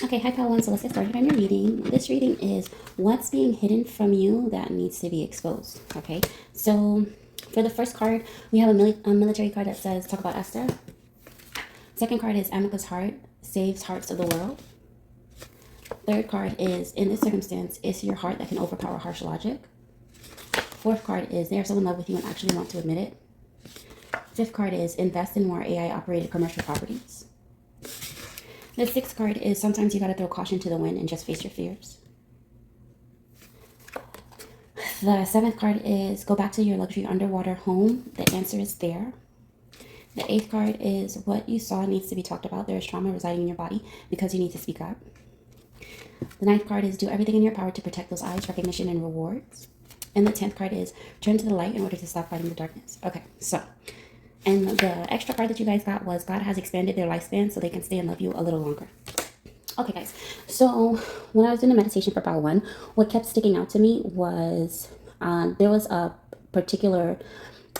Okay, hi Padawan. So let's get started on your reading. This reading is what's being hidden from you that needs to be exposed. Okay, so for the first card, we have a military card that says talk about Esther. Second card is Amika's heart saves hearts of the world. Third card is in this circumstance, it's your heart that can overpower harsh logic. Fourth card is they're so in love with you and actually want to admit it. Fifth card is invest in more AI operated commercial properties. The sixth card is sometimes you gotta throw caution to the wind and just face your fears. The seventh card is go back to your luxury underwater home. The answer is there. The eighth card is what you saw needs to be talked about. There is trauma residing in your body because you need to speak up. The ninth card is do everything in your power to protect those eyes, recognition, and rewards. And the 10th card is turn to the light in order to stop fighting the darkness. Okay, so, and the extra card that you guys got was God has expanded their lifespan so they can stay and love you a little longer. Okay, guys, so when I was doing the meditation for part one, what kept sticking out to me was there was a particular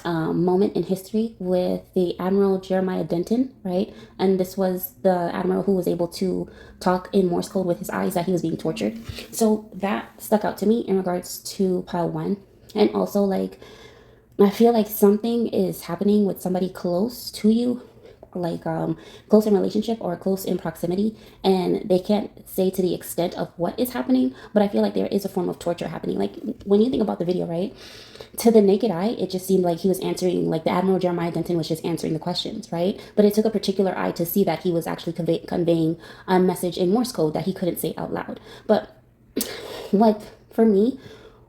moment in history with the Admiral Jeremiah Denton, right? And this was the admiral who was able to talk in Morse code with his eyes that he was being tortured. So that stuck out to me in regards to pile one. And also, like, I feel like something is happening with somebody close to you, like close in relationship or close in proximity, and they can't say to the extent of what is happening, but I feel like there is a form of torture happening. Like when you think about the video, right, to the naked eye it just seemed like he was answering, like the Admiral Jeremiah Denton was just answering the questions, right? But it took a particular eye to see that he was actually conveying a message in Morse code that he couldn't say out loud. But what, for me,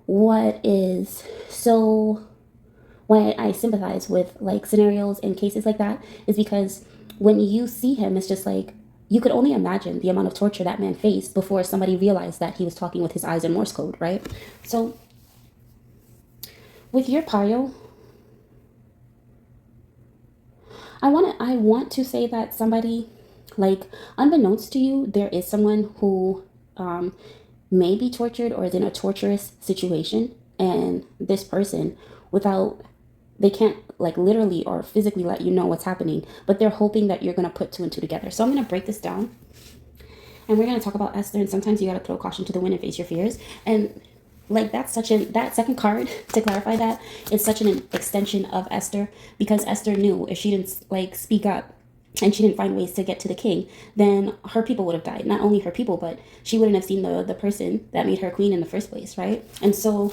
what is so why I sympathize with like scenarios and cases like that is because when you see him, it's just like you could only imagine the amount of torture that man faced before somebody realized that he was talking with his eyes in Morse code, right? So with your pile, I want to say that somebody, like, unbeknownst to you, there is someone who may be tortured or is in a torturous situation, and this person, without, they can't like literally or physically let you know what's happening, but they're hoping that you're going to put two and two together. So I'm going to break this down and we're going to talk about Esther, and sometimes you got to throw caution to the wind and face your fears. And like that's such an, that second card, to clarify that, is such an extension of Esther, because Esther knew if she didn't like speak up and she didn't find ways to get to the king, then her people would have died. Not only her people, but she wouldn't have seen the person that made her queen in the first place, right? And so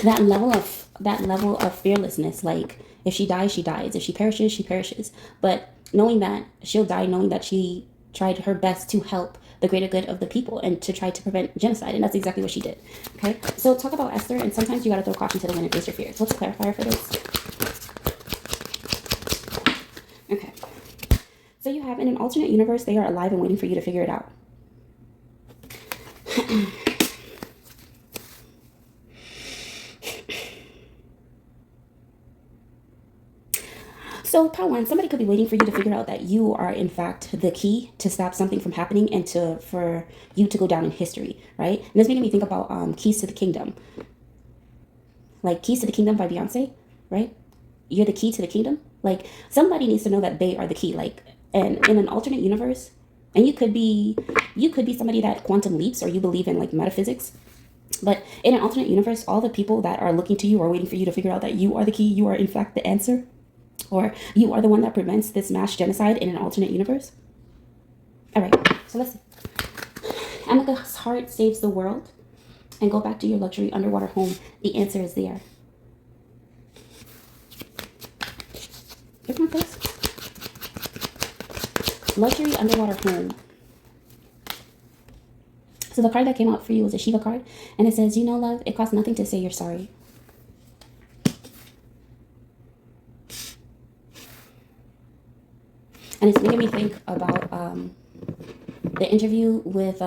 that level of fearlessness, like if she dies she dies, if she perishes, but knowing that she'll die, knowing that she tried her best to help the greater good of the people and to try to prevent genocide, and that's exactly what she did. Okay, so talk about Esther, and sometimes you got to throw caution to the wind and face your fears. What's the clarifier for this? Okay, so you have, in an alternate universe, they are alive and waiting for you to figure it out. So, part one, somebody could be waiting for you to figure out that you are, in fact, the key to stop something from happening and to for you to go down in history, right? And this making me think about Keys to the Kingdom. Like Keys to the Kingdom by Beyonce, right? You're the key to the kingdom. Like, somebody needs to know that they are the key. Like, and in an alternate universe, and you could be somebody that quantum leaps, or you believe in like metaphysics. But in an alternate universe, all the people that are looking to you are waiting for you to figure out that you are the key, you are in fact the answer, or you are the one that prevents this mass genocide in an alternate universe. All right, so let's see. Amika's heart saves the world, and go back to your luxury underwater home. The answer is there. Here come this. Luxury underwater home. So the card that came out for you was a Shiva card, and it says, you know, love, it costs nothing to say you're sorry. And it's making me think about the interview with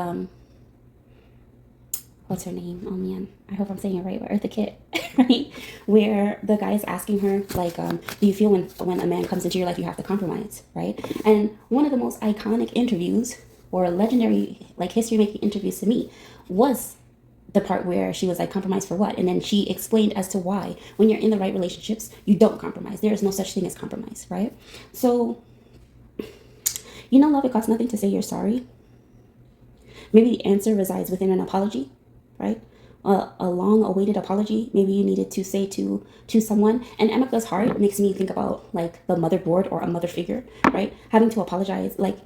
what's her name? Oh man, I hope I'm saying it right. With Eartha Kitt, right? Where the guy is asking her like, do you feel when a man comes into your life you have to compromise, right? And one of the most iconic interviews or legendary like history making interviews to me was the part where she was like, compromise for what? And then she explained as to why when you're in the right relationships you don't compromise. There is no such thing as compromise, right? So, you know, love, it costs nothing to say you're sorry. Maybe the answer resides within an apology, right? A long-awaited apology. Maybe you needed to say to someone. And Emika's heart makes me think about like the motherboard or a mother figure, right? Having to apologize, like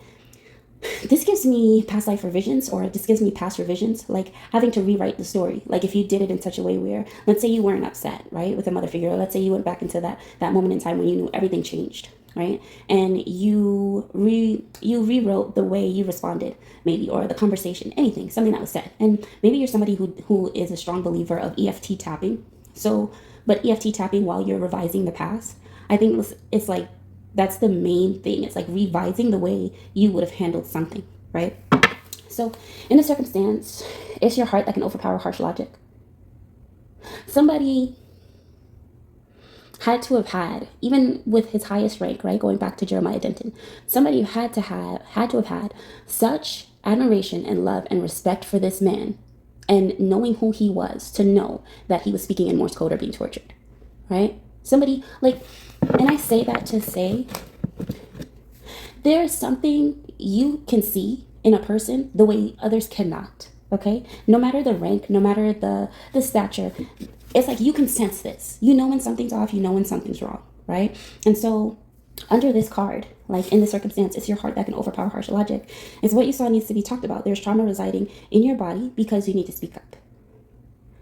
this gives me past life revisions, or this gives me past revisions, like having to rewrite the story. Like if you did it in such a way where, let's say you weren't upset, right, with a mother figure, or let's say you went back into that moment in time when you knew everything changed, right, and you rewrote the way you responded, maybe, or the conversation, anything, something that was said. And maybe you're somebody who is a strong believer of EFT tapping. So, but EFT tapping while you're revising the past, I think it's like that's the main thing. It's like revising the way you would have handled something, right? So in a circumstance, it's your heart that can overpower harsh logic. Somebody had to have had, even with his highest rank, right, going back to Jeremiah Denton, somebody had to have had such admiration and love and respect for this man, and knowing who he was, to know that he was speaking in Morse code or being tortured, right? Somebody like, and I say that to say there's something you can see in a person the way others cannot, okay? No matter the rank, no matter the stature, it's like you can sense this. You know when something's off, you know when something's wrong, right? And so under this card, like in this circumstance, it's your heart that can overpower harsh logic. It's what you saw needs to be talked about. There's trauma residing in your body because you need to speak up.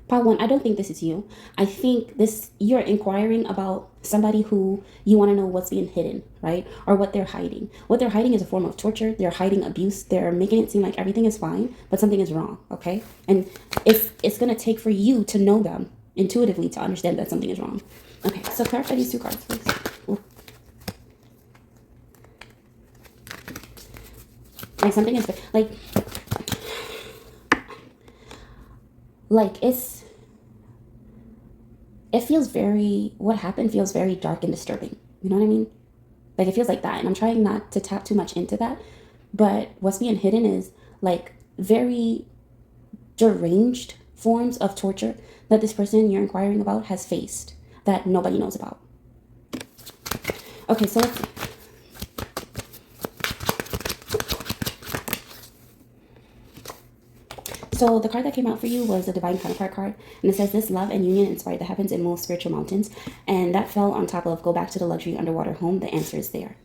Pile one, I don't think this is you. I think you're inquiring about somebody who you want to know what's being hidden, right? Or what they're hiding. What they're hiding is a form of torture. They're hiding abuse. They're making it seem like everything is fine, but something is wrong, okay? And if it's going to take for you to know them intuitively to understand that something is wrong. Okay, so clarify these two cards, please. Ooh. Like something is, like it feels very, what happened feels very dark and disturbing. You know what I mean? Like it feels like that. And I'm trying not to tap too much into that. But what's being hidden is like very deranged forms of torture that this person you're inquiring about has faced that nobody knows about. Okay, so let's see. So the card that came out for you was the Divine Counterpart card. And it says, this love and union inspired the heavens and moved spiritual mountains. And that fell on top of go back to the luxury underwater home. The answer is there.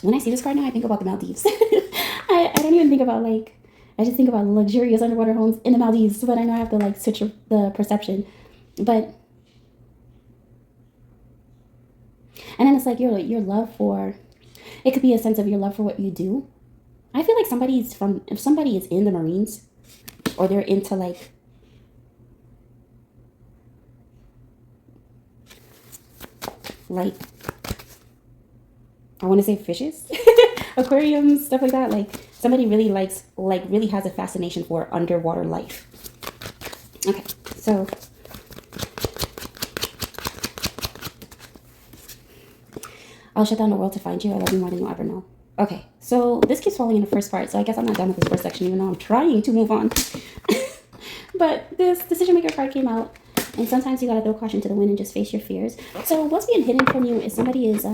When I see this card now, I think about the Maldives. I don't even think about I just think about luxurious underwater homes in the Maldives. But I know I have to switch the perception. But, and then it's like your love for, it could be a sense of your love for what you do. I feel like if somebody is in the Marines, or they're into I want to say fishes, aquariums, stuff like that. Like somebody really likes, really has a fascination for underwater life. Okay, so I'll shut down the world to find you. I love you more than you'll ever know. Okay, so this keeps falling in the first part, so I guess I'm not done with this first section, even though I'm trying to move on. But this decision maker card came out, and sometimes you gotta throw caution to the wind and just face your fears. So what's being hidden from you is somebody is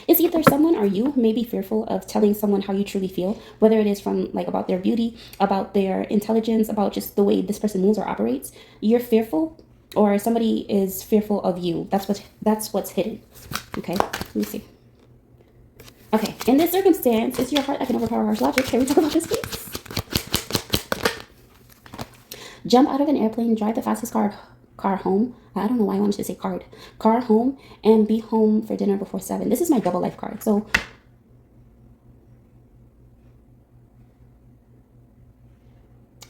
it's either someone or you may be fearful of telling someone how you truly feel, whether it is from about their beauty, about their intelligence, about just the way this person moves or operates. You're fearful, or somebody is fearful of you. That's what's hidden. Okay, let me see. Okay, in this circumstance, it's your heart that can overpower harsh logic. Can we talk about this, please? Jump out of an airplane, drive the fastest car home. I don't know why I wanted to say car home, and be home for dinner before 7. This is my double life card. So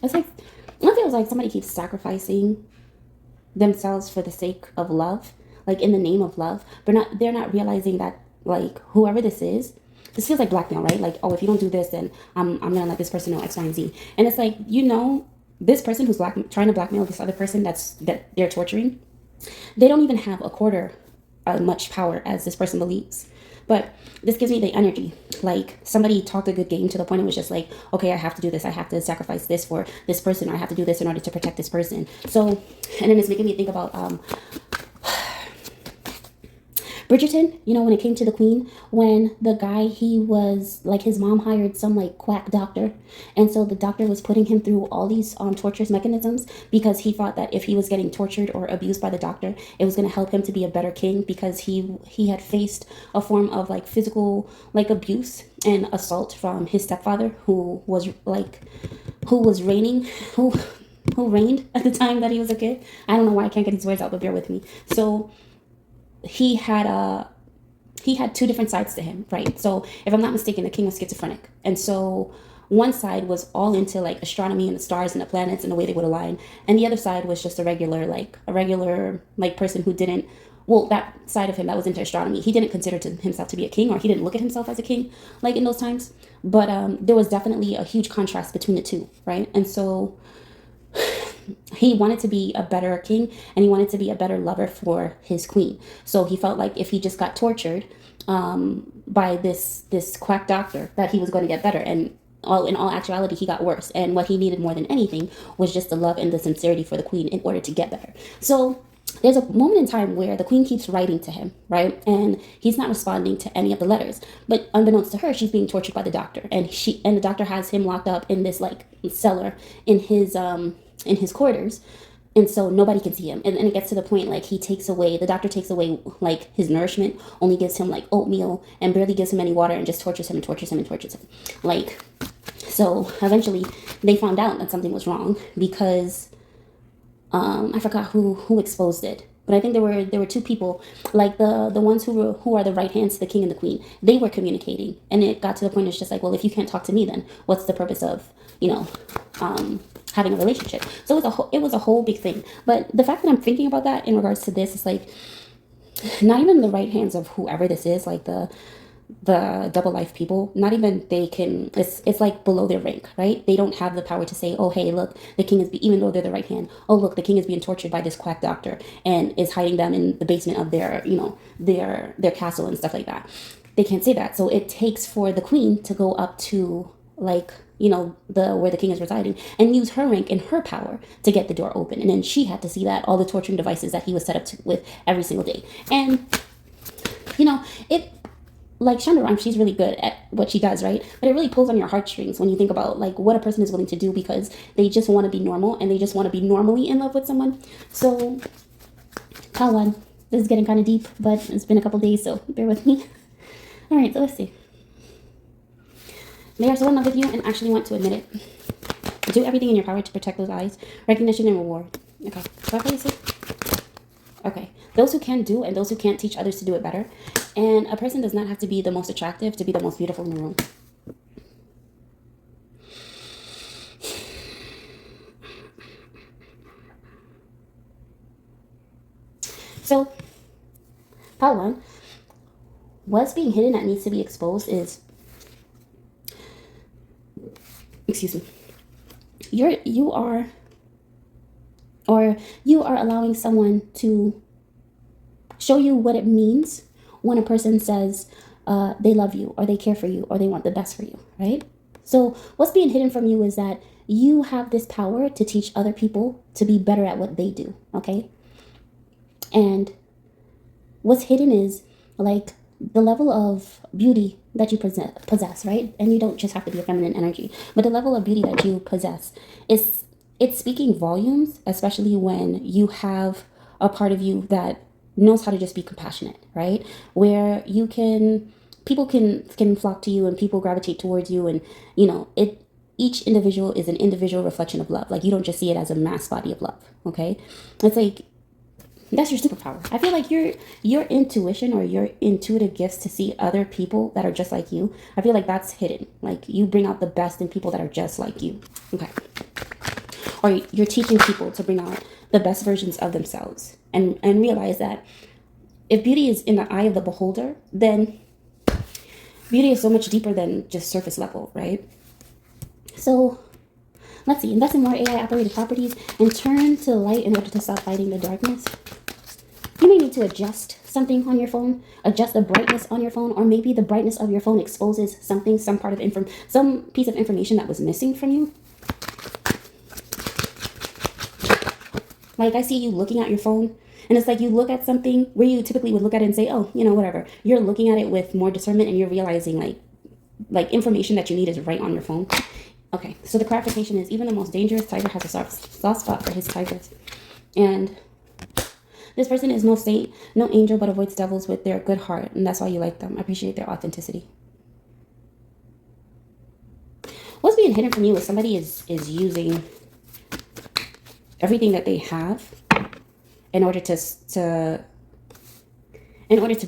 it's like, it feels like somebody keeps sacrificing themselves for the sake of love, in the name of love, but they're not realizing that whoever this feels like blackmail, right? Oh, if you don't do this, then I'm gonna let this person know X, Y, and Z. And it's like, this person who's trying to blackmail this other person that they're torturing, they don't even have a quarter much power as this person believes. But this gives me the energy, somebody talked a good game to the point it was just okay, I have to do this, I have to sacrifice this for this person, or I have to do this in order to protect this person. So, and then it's making me think about Bridgerton, you know, when it came to the queen, when the guy, he was like, his mom hired some like quack doctor, and so the doctor was putting him through all these torturous mechanisms because he thought that if he was getting tortured or abused by the doctor, it was going to help him to be a better king, because he had faced a form of like physical like abuse and assault from his stepfather, who was reigning, who reigned at the time that he was a kid. I don't know why I can't get these words out, but bear with me. So he had two different sides to him, right? So if I'm not mistaken, the king was schizophrenic, and so one side was all into like astronomy and the stars and the planets and the way they would align, and the other side was just a regular person who didn't. Well, that side of him that was into astronomy, he didn't consider himself to be a king, or he didn't look at himself as a king like in those times. But there was definitely a huge contrast between the two, right? And so he wanted to be a better king, and he wanted to be a better lover for his queen. So he felt like if he just got tortured by this quack doctor, that he was going to get better. And in all actuality, he got worse. And what he needed more than anything was just the love and the sincerity for the queen in order to get better. So there's a moment in time where the queen keeps writing to him, right? And he's not responding to any of the letters. But unbeknownst to her, she's being tortured by the doctor. And the doctor has him locked up in this like cellar in his quarters, and so nobody can see him. And it gets to the point like the doctor takes away like his nourishment, only gives him like oatmeal, and barely gives him any water, and just tortures him and tortures him and tortures him. Like, so eventually they found out that something was wrong, because I forgot who exposed it, but I think there were two people, like the ones who are the right hands to the king and the queen. They were communicating, and it got to the point it's just like, well, if you can't talk to me, then what's the purpose of having a relationship? So it was a whole big thing. But the fact that I'm thinking about that in regards to this is like, not even the right hands of whoever this is, like the double life people, not even they can, it's like below their rank, right? They don't have the power to say, oh hey, look, the king is even though they're the right hand, oh look, the king is being tortured by this quack doctor and is hiding them in the basement of their their castle and stuff like that. They can't say that. So it takes for the queen to go up to like where the king is residing, and use her rank and her power to get the door open. And then she had to see that all the torturing devices that he was set up with every single day. And it, like Shonda Rhimes, she's really good at what she does, right? But it really pulls on your heartstrings when you think about like what a person is willing to do, because they just want to be normal, and they just want to be normally in love with someone. So Kawan, this is getting kind of deep, but it's been a couple days, so bear with me. All right, so let's see. They are so in love with you and actually want to admit it. Do everything in your power to protect those eyes. Recognition and reward. Okay. What do you say? Okay. Those who can do and those who can't teach others to do it better. And a person does not have to be the most attractive to be the most beautiful in the room. So, part one. What's being hidden that needs to be exposed is, excuse me, you are allowing someone to show you what it means when a person says they love you, or they care for you, or they want the best for you, right? So what's being hidden from you is that you have this power to teach other people to be better at what they do, okay? And what's hidden is like the level of beauty that you possess, right? And you don't just have to be a feminine energy, but the level of beauty that you possess it's speaking volumes, especially when you have a part of you that knows how to just be compassionate, right? Where people can flock to you, and people gravitate towards you, and each individual is an individual reflection of love. Like, you don't just see it as a mass body of love, okay? It's like, that's your superpower. I feel like your intuition or your intuitive gifts to see other people that are just like you, I feel like that's hidden. Like, you bring out the best in people that are just like you. Okay. Or you're teaching people to bring out the best versions of themselves, and realize that if beauty is in the eye of the beholder, then beauty is so much deeper than just surface level, right? So let's see, invest in more AI operated properties and turn to the light in order to stop fighting the darkness. You may need to adjust something on your phone, adjust the brightness on your phone, or maybe the brightness of your phone exposes something, some piece of information that was missing from you. Like, I see you looking at your phone, And it's like you look at something where you typically would look at it and say, oh, whatever. You're looking at it with more discernment, and you're realizing like information that you need is right on your phone. Okay, so the clarification is even the most dangerous tiger has a soft spot for his tigers. And this person is no saint, no angel, but avoids devils with their good heart. And that's why you like them. I appreciate their authenticity. What's being hidden from you is somebody is using everything that they have in order to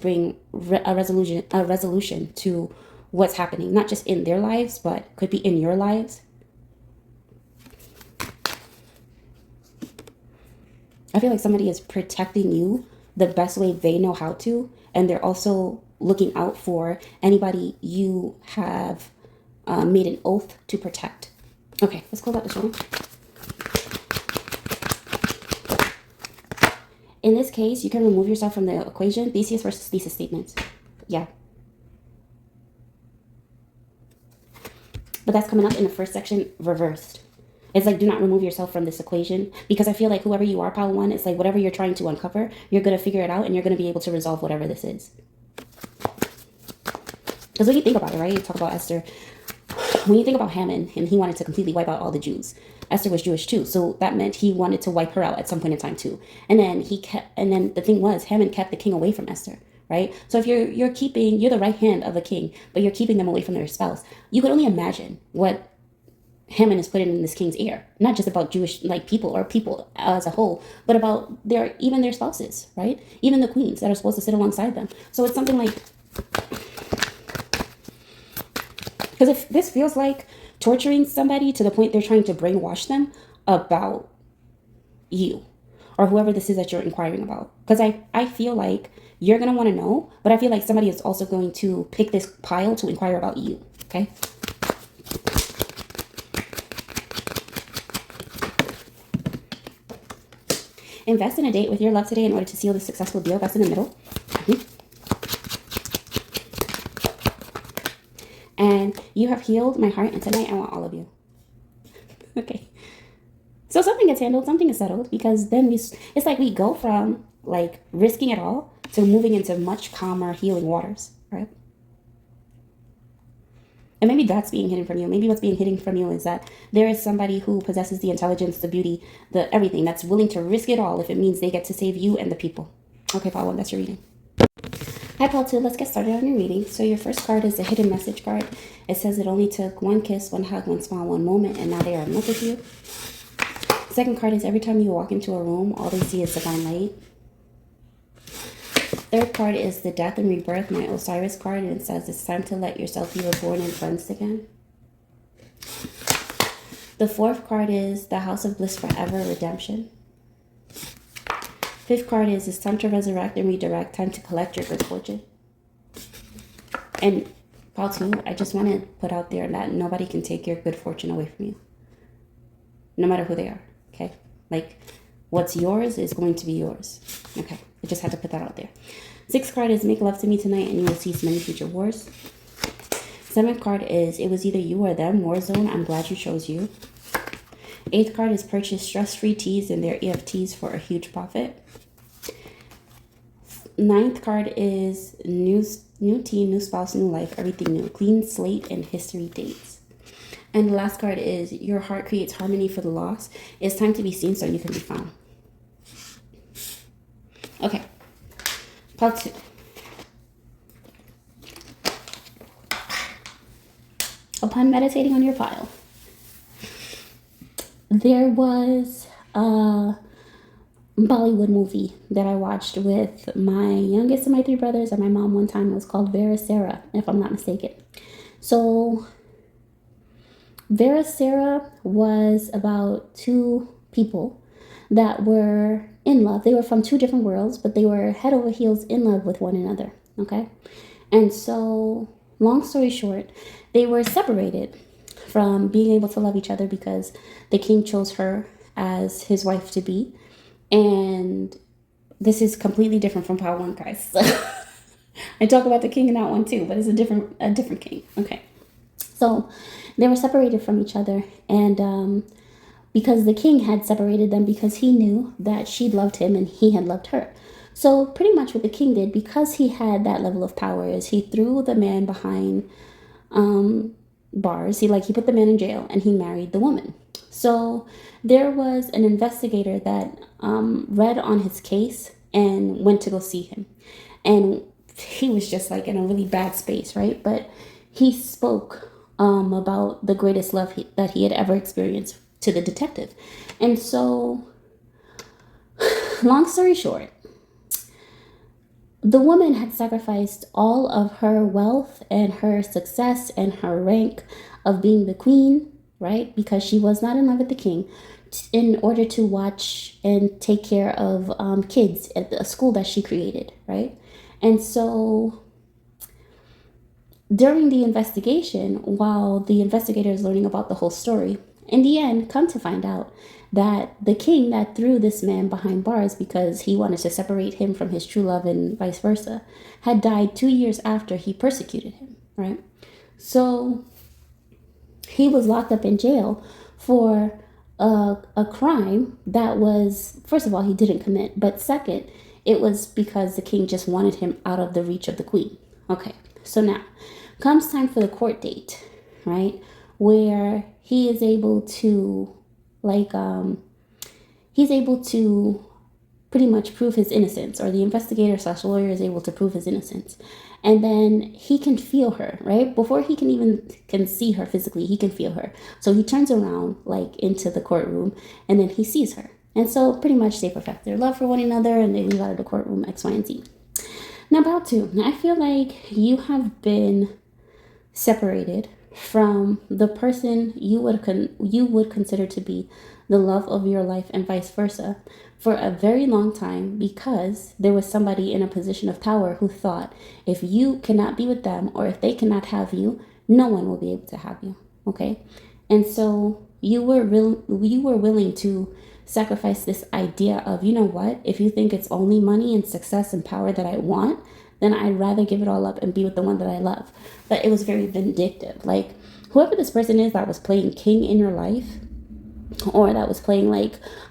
bring a resolution to what's happening, not just in their lives, but could be in your lives. I feel like somebody is protecting you the best way they know how to, and they're also looking out for anybody you have made an oath to protect. Okay, let's close out this one. In this case, you can remove yourself from the equation. Theseus versus thesis statements. Yeah. But that's coming up in the first section reversed. It's like, do not remove yourself from this equation, because I feel like whoever you are, pile one, it's like whatever you're trying to uncover, you're going to figure it out, and you're going to be able to resolve whatever this is. Because when you think about it, right, you talk about Esther. When you think about Haman, and he wanted to completely wipe out all the Jews, Esther was Jewish too, so that meant he wanted to wipe her out at some point in time too. And then the thing was, Haman kept the king away from Esther, right? So if you're the right hand of a king, but you're keeping them away from their spouse, you could only imagine what Haman is putting in this king's ear, not just about Jewish people or people as a whole, but about even their spouses, right? Even the queens that are supposed to sit alongside them. So it's something like, because if this feels like torturing somebody to the point they're trying to brainwash them about you or whoever this is that you're inquiring about. Because I feel like you're going to want to know, but I feel like somebody is also going to pick this pile to inquire about you, okay? Invest in a date with your love today in order to seal the successful deal. That's in the middle. And you have healed my heart, and tonight I want all of you. Okay. So something gets handled, something is settled, because then it's like we go from like risking it all to moving into much calmer, healing waters, right? And maybe that's being hidden from you. Maybe what's being hidden from you is that there is somebody who possesses the intelligence, the beauty, the everything, that's willing to risk it all if it means they get to save you and the people. Okay, Pile 1, that's your reading. Hi, Pile 2, let's get started on your reading. So your first card is the hidden message card. It says it only took one kiss, one hug, one smile, one moment, and now they are in love with you. Second card is every time you walk into a room, all they see is divine light. Third card is the death and rebirth, my Osiris card, and it says it's time to let yourself be reborn and cleansed again. The fourth card is the House of Bliss Forever, redemption. Fifth card is it's time to resurrect and redirect, time to collect your good fortune. And Pile 2, I just want to put out there that nobody can take your good fortune away from you, no matter who they are, okay? Like, what's yours is going to be yours, okay? I just had to put that out there. Sixth card is make love to me tonight and you will cease many future wars. Seventh card is it was either you or them, war zone, I'm glad you chose you. Eighth card is purchase stress-free teas and their EFTs for a huge profit. Ninth card is new team, new spouse, new life, everything new. Clean slate and history dates. And the last card is your heart creates harmony for the lost. It's time to be seen so you can be found. Okay. Part 2. Upon meditating on your pile, there was a Bollywood movie that I watched with my youngest of my 3 brothers and my mom one time. It was called Vera Sarah, if I'm not mistaken. So Vera Sarah was about 2 people that were in love. They were from 2 different worlds, but they were head over heels in love with one another, okay? And so, long story short, they were separated from being able to love each other because the king chose her as his wife to be. And this is completely different from Pile 1, guys. I talk about the king in that one too, but it's a different king, okay? So, they were separated from each other, and because the king had separated them because he knew that she loved him and he had loved her. So pretty much what the king did, because he had that level of power, is he threw the man behind bars. He put the man in jail and he married the woman. So there was an investigator that read on his case and went to go see him. And he was just like in a really bad space, right? But he spoke about the greatest love that he had ever experienced to the detective. And so, long story short, the woman had sacrificed all of her wealth and her success and her rank of being the queen, right? Because she was not in love with the king, in order to watch and take care of kids at the school that she created, right? And so during the investigation, while the investigator is learning about the whole story, in the end, come to find out that the king that threw this man behind bars because he wanted to separate him from his true love and vice versa had died 2 years after he persecuted him, right? So he was locked up in jail for a crime that was, first of all, he didn't commit, but second, it was because the king just wanted him out of the reach of the queen. Okay, so now comes time for the court date, right? Where he is able to, he's able to pretty much prove his innocence, or the investigator slash lawyer is able to prove his innocence. And then he can feel her, right? Before he can see her physically, he can feel her. So he turns around into the courtroom and then he sees her. And so pretty much they perfect their love for one another and they leave out of the courtroom, X, Y, and Z. Now, about two, I feel like you have been separated from the person you would consider to be the love of your life and vice versa for a very long time, because there was somebody in a position of power who thought if you cannot be with them or if they cannot have you, no one will be able to have you. Okay, and so you were willing to sacrifice this idea of, you know what, if you think it's only money and success and power that I want, then I'd rather give it all up and be with the one that I love. But it was very vindictive. Whoever this person is that was playing king in your life, or that was playing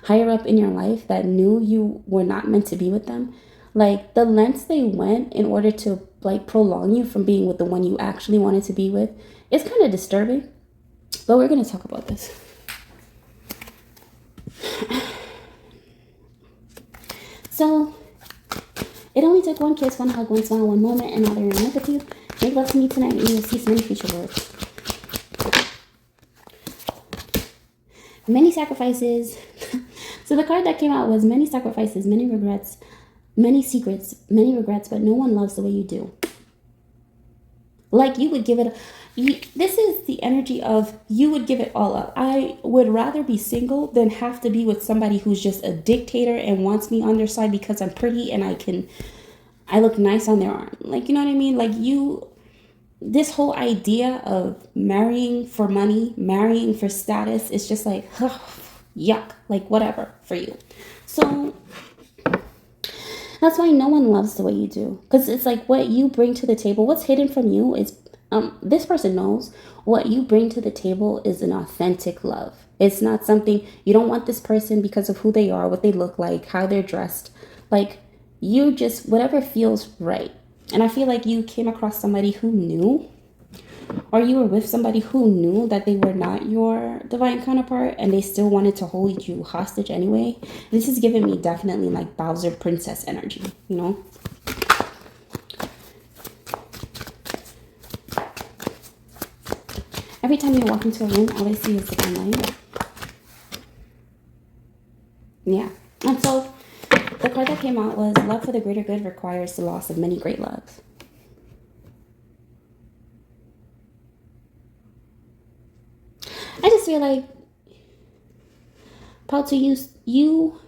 higher up in your life, that knew you were not meant to be with them, the lengths they went in order to prolong you from being with the one you actually wanted to be with, is kind of disturbing. But we're going to talk about this. So it only took one kiss, one hug, one smile, one moment, and now they're in love with you. Make love to me tonight, and you will see so many future words. Many sacrifices. So the card that came out was many sacrifices, many regrets, many secrets, many regrets, but no one loves the way you do. You would give it. This is the energy of you would give it all up. I would rather be single than have to be with somebody who's just a dictator and wants me on their side because I'm pretty and I look nice on their arm. You know what I mean? This whole idea of marrying for money, marrying for status, is just yuck, whatever for you. So that's why no one loves the way you do. Because it's what you bring to the table, what's hidden from you is, this person knows what you bring to the table is an authentic love. It's not something, you don't want this person because of who they are, what they look like, how they're dressed. You just, whatever feels right. And I feel like you came across somebody who knew, or you were with somebody who knew that they were not your divine counterpart and they still wanted to hold you hostage anyway. This is giving me definitely Bowser princess energy, you know? Every time you walk into a room, all I see is divine light. Yeah. And so the card that came out was love for the greater good requires the loss of many great loves. I just feel like, Paul, to you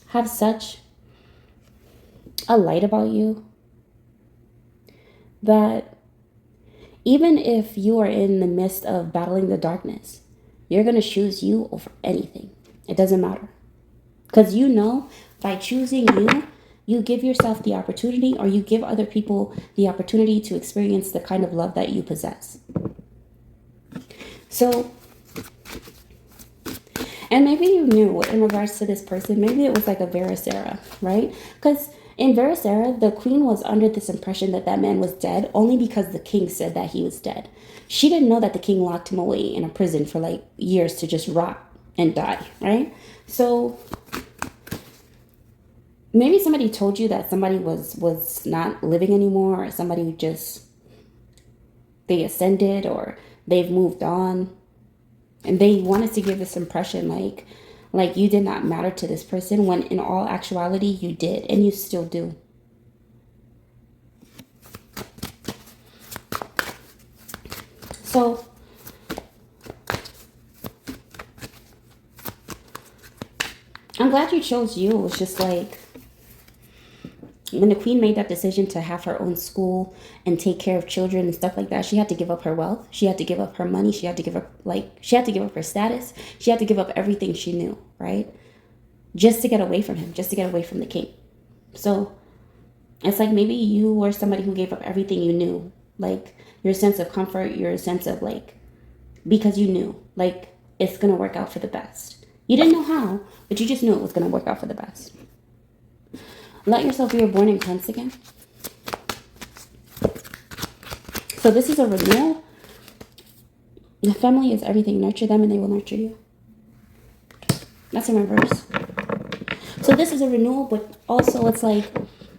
have such a light about you that even if you are in the midst of battling the darkness, you're going to choose you over anything. It doesn't matter. Because you know, by choosing you, you give yourself the opportunity, or you give other people the opportunity to experience the kind of love that you possess. So And maybe you knew in regards to this person, maybe it was like a Varysera, right? Because in Varysera, the queen was under this impression that that man was dead only because the king said that he was dead. She didn't know that the king locked him away in a prison for like years to just rot and die, right? So maybe somebody told you that somebody was not living anymore, or somebody just they ascended or they've moved on, and they wanted to give this impression like you did not matter to this person when in all actuality you did and you still do. So I'm glad you chose you. It was just like when the queen made that decision to have her own school and take care of children and stuff like that, she had to give up her wealth, she had to give up her money, she had to give up she had to give up her status, she had to give up everything she knew, right? Just to get away from him, just to get away from the king. So it's like maybe you were somebody who gave up everything you knew, like your sense of comfort, your sense of like, because you knew like it's gonna work out for the best. You didn't know how, but you just knew it was gonna work out for the best. Let yourself be reborn and cleansed again. So this is a renewal. The family is everything. Nurture them and they will nurture you. That's in reverse. So this is a renewal, but also it's like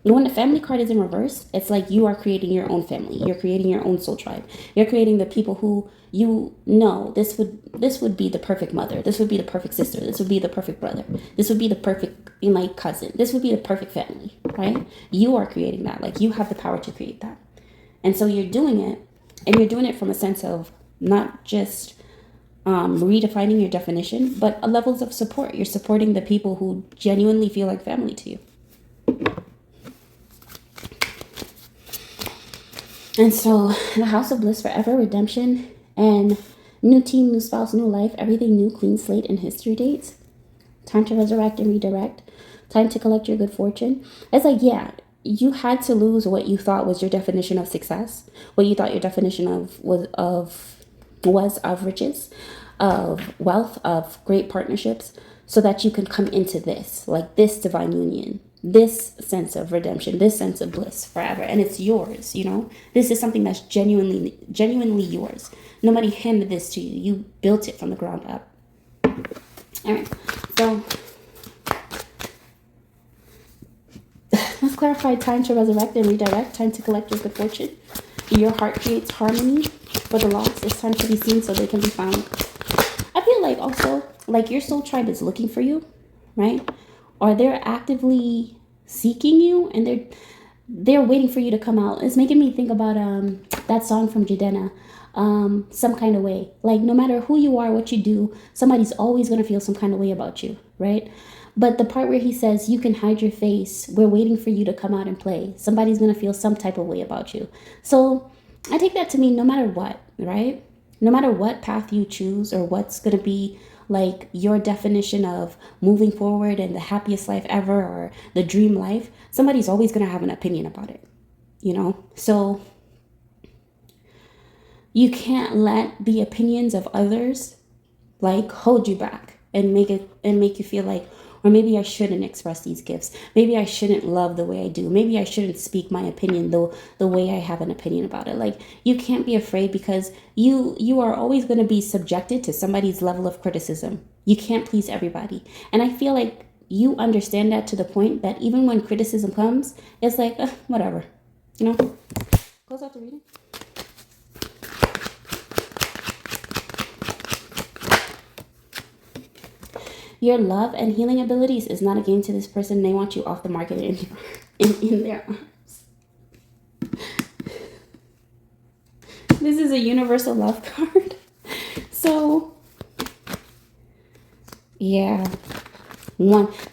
when the family card is in reverse, it's like you are creating your own family. You're creating your own soul tribe. You're creating the people who you know this would be the perfect mother. This would be the perfect sister. This would be the perfect brother. This would be the perfect like cousin. This would be the perfect family, right? You are creating that. Like you have the power to create that. And so you're doing it, and you're doing it from a sense of not just redefining your definition, but levels of support. You're supporting the people who genuinely feel like family to you. And so the House of Bliss forever, redemption, and new team, new spouse, new life, everything new, clean slate, and history dates. Time to resurrect and redirect. Time to collect your good fortune. It's like, yeah, you had to lose what you thought was your definition of success, what you thought your definition was of riches, of wealth, of great partnerships, so that you can come into this, like this divine union, this sense of redemption, this sense of bliss forever. And it's yours, you know? This is something that's genuinely yours. Nobody handed this to you. You built it from the ground up. All right. So let's clarify time to resurrect and redirect, time to collect your good fortune. Your heart creates harmony for the lost. It's time to be seen so they can be found. I feel like also, like your soul tribe is looking for you, right? Or they're actively seeking you, and they're waiting for you to come out. It's making me think about that song from Jadena, Some Kind of Way. Like no matter who you are, what you do, somebody's always gonna feel some kind of way about you, right? But the part where he says you can hide your face, we're waiting for you to come out and play. Somebody's gonna feel some type of way about you. So I take that to mean no matter what, right? No matter what path you choose or what's gonna be like your definition of moving forward and the happiest life ever or the dream life, somebody's always going to have an opinion about it, you know? So you can't let the opinions of others like hold you back and make you feel like, or maybe I shouldn't express these gifts. Maybe I shouldn't love the way I do. Maybe I shouldn't speak my opinion the way I have an opinion about it. Like you can't be afraid, because you are always going to be subjected to somebody's level of criticism. You can't please everybody. And I feel like you understand that to the point that even when criticism comes, it's like, whatever, you know? Close out the reading. Your love and healing abilities is not a game to this person. They want you off the market in their arms. This is a universal love card. So, yeah.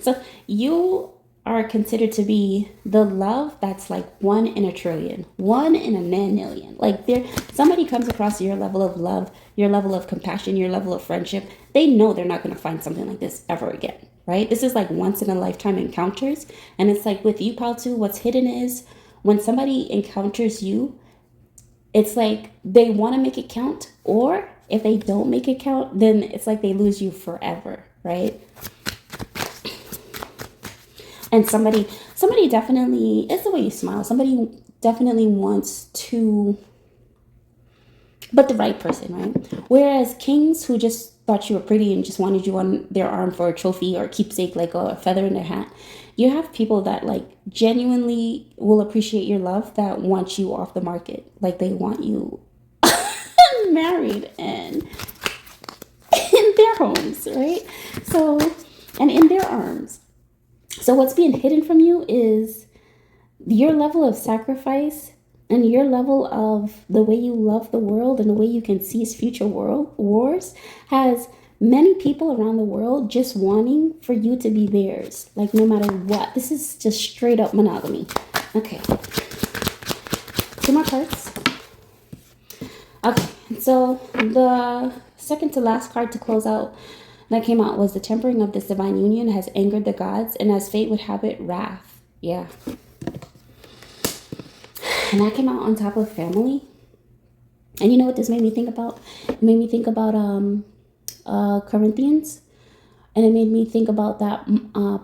So you are considered to be the love that's like 1 in a trillion, 1 in a million. Like somebody comes across your level of love, your level of compassion, your level of friendship. They know they're not going to find something like this ever again, right? This is like once in a lifetime encounters. And it's like with you, Paltu, what's hidden is when somebody encounters you, it's like they want to make it count, or if they don't make it count, then it's like they lose you forever, right? And somebody definitely, it's the way you smile. Somebody definitely wants to, but the right person, right? Whereas kings who just thought you were pretty and just wanted you on their arm for a trophy or keepsake, like a feather in their hat, you have people that like genuinely will appreciate your love, that want you off the market. Like they want you married and in their homes, right? So, and in their arms. So what's being hidden from you is your level of sacrifice and your level of the way you love the world and the way you can seize future world wars has many people around the world just wanting for you to be theirs, like no matter what. This is just straight up monogamy. Okay, 2 more cards. Okay, so the second to last card to close out that came out was the tempering of this divine union has angered the gods, and as fate would have it, wrath. Yeah. And that came out on top of family. And you know what this made me think about? It made me think about Corinthians. And it made me think about that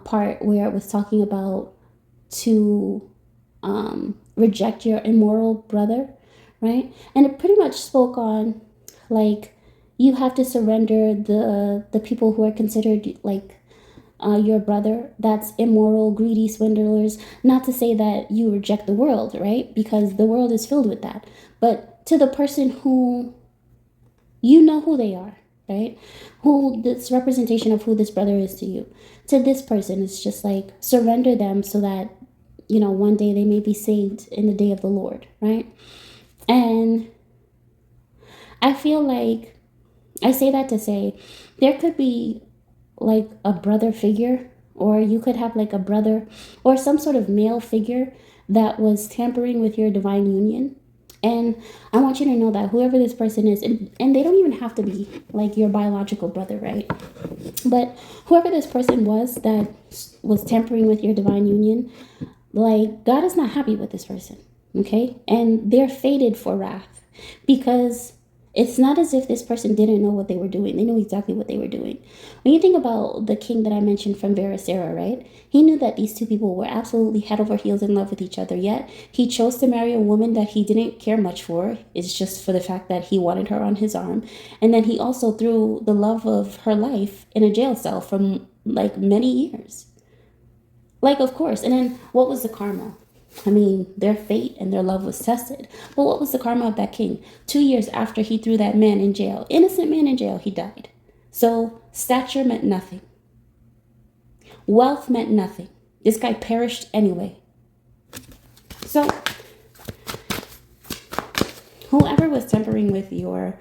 part where it was talking about to reject your immoral brother, right? And it pretty much spoke on like you have to surrender the people who are considered like your brother that's immoral, greedy, swindlers. Not to say that you reject the world, right? Because the world is filled with that. But to the person who you know who they are, right? Who this representation of who this brother is to you. To this person, it's just like surrender them so that, you know, one day they may be saved in the day of the Lord, right? And I feel like I say that to say there could be like a brother figure, or you could have like a brother or some sort of male figure that was tampering with your divine union. And I want you to know that whoever this person is, and they don't even have to be like your biological brother, right? But whoever this person was that was tampering with your divine union, like God is not happy with this person, okay? And they're fated for wrath because it's not as if this person didn't know what they were doing. They knew exactly what they were doing. When you think about the king that I mentioned from Veracera, right? He knew that these two people were absolutely head over heels in love with each other, yet he chose to marry a woman that he didn't care much for. It's just for the fact that he wanted her on his arm. And then he also threw the love of her life in a jail cell for like many years. Like, of course. And then what was the karma? I mean, their fate and their love was tested. But what was the karma of that king? 2 years after he threw that man in jail, innocent man in jail, he died. So stature meant nothing. Wealth meant nothing. This guy perished anyway. So whoever was tampering with your,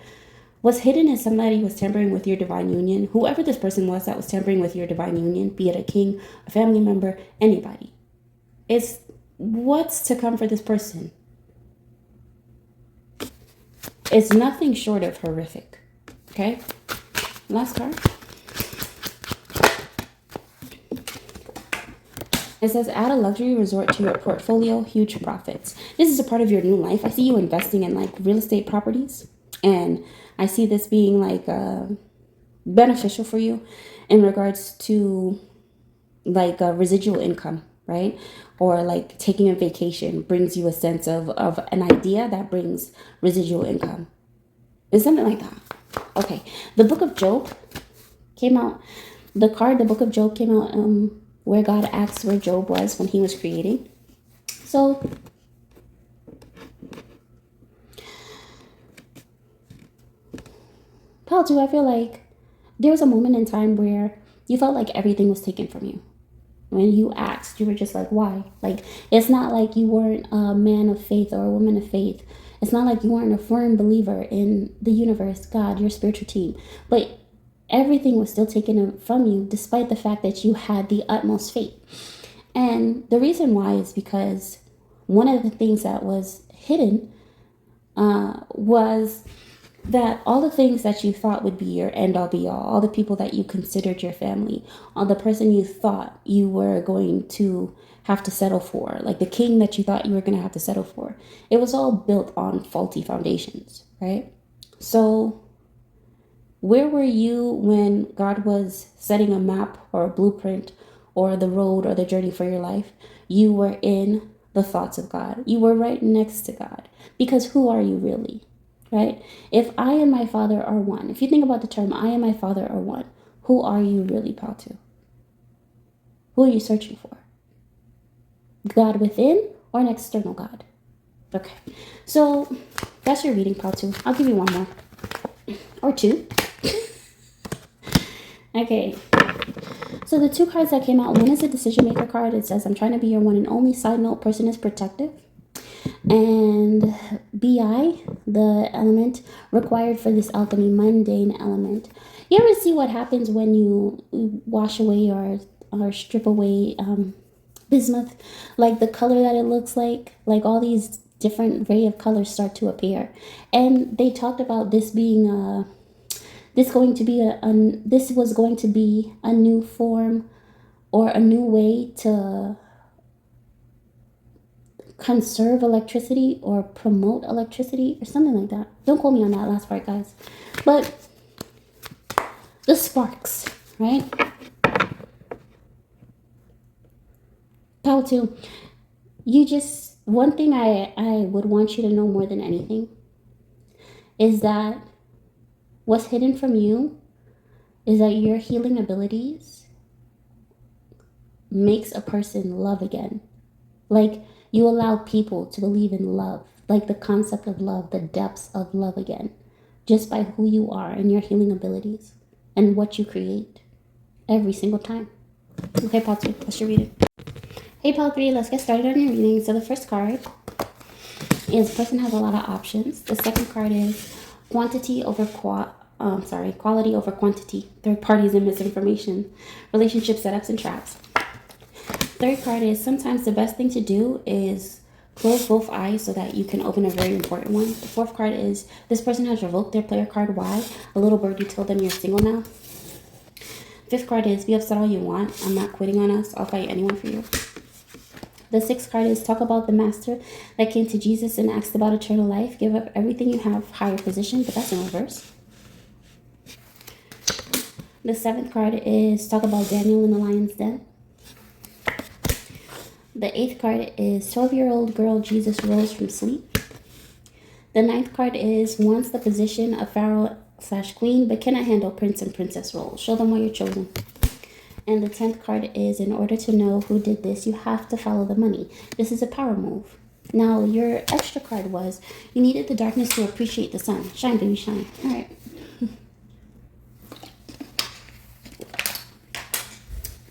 was hidden as somebody was tampering with your divine union. Whoever this person was that was tampering with your divine union, be it a king, a family member, anybody. It's what's to come for this person. It's nothing short of horrific. Okay? Last card. It says, add a luxury resort to your portfolio, huge profits. This is a part of your new life. I see you investing in like real estate properties. And I see this being like beneficial for you in regards to like residual income, right? Or like taking a vacation brings you a sense of an idea that brings residual income. It's something like that. Okay. The book of Job came out. The book of Job came out where God asks where Job was when he was creating. So Paul, too, I feel like there was a moment in time where you felt like everything was taken from you. When you asked, you were just like, why? Like, it's not like you weren't a man of faith or a woman of faith. It's not like you weren't a firm believer in the universe, God, your spiritual team. But everything was still taken from you, despite the fact that you had the utmost faith. And the reason why is because one of the things that was hidden was that all the things that you thought would be your end all be all the people that you considered your family, all the person you thought you were going to have to settle for, like the king that you thought you were going to have to settle for, it was all built on faulty foundations, right? So Where were you when God was setting a map or a blueprint or the road or the journey for your life? You were in the thoughts of God. You were right next to God. Because who are you really? Right? If I and my Father are one, if you think about the term I and my Father are one, who are you really, Patu? Who are you searching for? God within or an external God? Okay. So that's your reading, Patu. I'll give you one more. Or two. Okay. So the two cards that came out, one is a decision maker card. It says, I'm trying to be your one and only. Side note, person is protective. And BI, the element required for this alchemy, mundane element. You ever see what happens when you wash away or strip away bismuth? Like the color that it looks like all these different ray of colors start to appear. And they talked about this being this was going to be a new form or a new way to conserve electricity or promote electricity or something like that. Don't quote me on that last part, guys. But the sparks, right? Power 2. One thing I would want you to know more than anything is that what's hidden from you is that your healing abilities makes a person love again. Like, you allow people to believe in love, like the concept of love, the depths of love again, just by who you are and your healing abilities and what you create every single time. Okay, Paul 2, let's your reading. Hey, Paul 3, let's get started on your reading. So the first card is person has a lot of options. The second card is quality over quantity. Third parties and misinformation, relationship setups and traps. Third card is sometimes the best thing to do is close both eyes so that you can open a very important one. The fourth card is this person has revoked their player card. Why? A little birdie told them you're single now. Fifth card is be upset all you want. I'm not quitting on us. I'll fight anyone for you. The sixth card is talk about the master that came to Jesus and asked about eternal life. Give up everything you have, higher position, but that's in reverse. The seventh card is talk about Daniel in the lion's den. The eighth card is 12-year-old girl Jesus rose from sleep. The ninth card is wants the position of pharaoh/queen but cannot handle prince and princess roles. Show them why you're chosen. And the 10th card is in order to know who did this, you have to follow the money. This is a power move. Now, your extra card was you needed the darkness to appreciate the sun. Shine, baby, shine. All right.